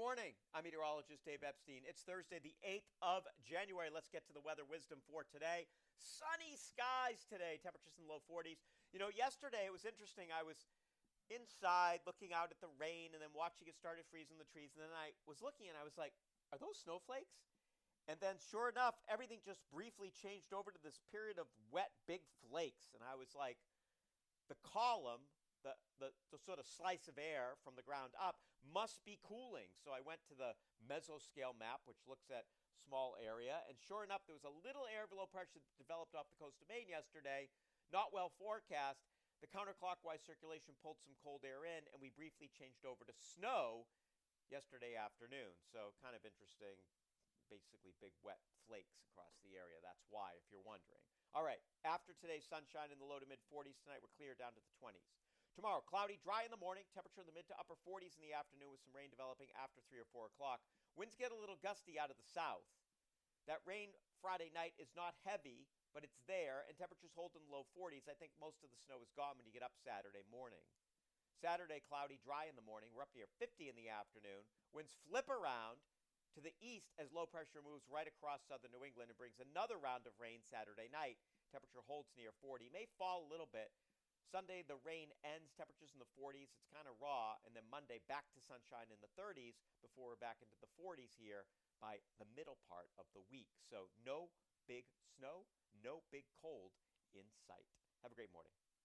morning. I'm meteorologist Dave Epstein. It's Thursday, the 8th of January. Let's get to the weather wisdom for today. Sunny skies today, temperatures in the low 40s. Yesterday it was interesting. I was inside looking out at the rain and then watching it started freezing the trees. And then I was looking and I was like, are those snowflakes? And then sure enough, everything just briefly changed over to this period of wet, big flakes. And I was like, the column, the sort of slice of air from the ground up must be cooling. So I went to the mesoscale map, which looks at small area. And sure enough, there was a little air below pressure that developed off the coast of Maine yesterday. Not well forecast. The counterclockwise circulation pulled some cold air in, and we briefly changed over to snow yesterday afternoon. So kind of interesting. Basically big wet flakes across the area. That's why, if you're wondering. All right, after today's sunshine in the low to mid 40s tonight, we're clear down to the 20s. Tomorrow, cloudy, dry in the morning, temperature in the mid to upper 40s in the afternoon with some rain developing after 3 or 4 o'clock. Winds get a little gusty out of the south. That rain Friday night is not heavy, but it's there, and temperatures hold in the low 40s. I think most of the snow is gone when you get up Saturday morning. Saturday, cloudy, dry in the morning. We're up near 50 in the afternoon. Winds flip around to the east as low pressure moves right across southern New England and brings another round of rain Saturday night. Temperature holds near 40. May fall a little bit. Sunday, the rain ends, temperatures in the 40s. It's kind of raw. And then Monday, back to sunshine in the 30s before we're back into the 40s here by the middle part of the week. So no big snow, no big cold in sight. Have a great morning.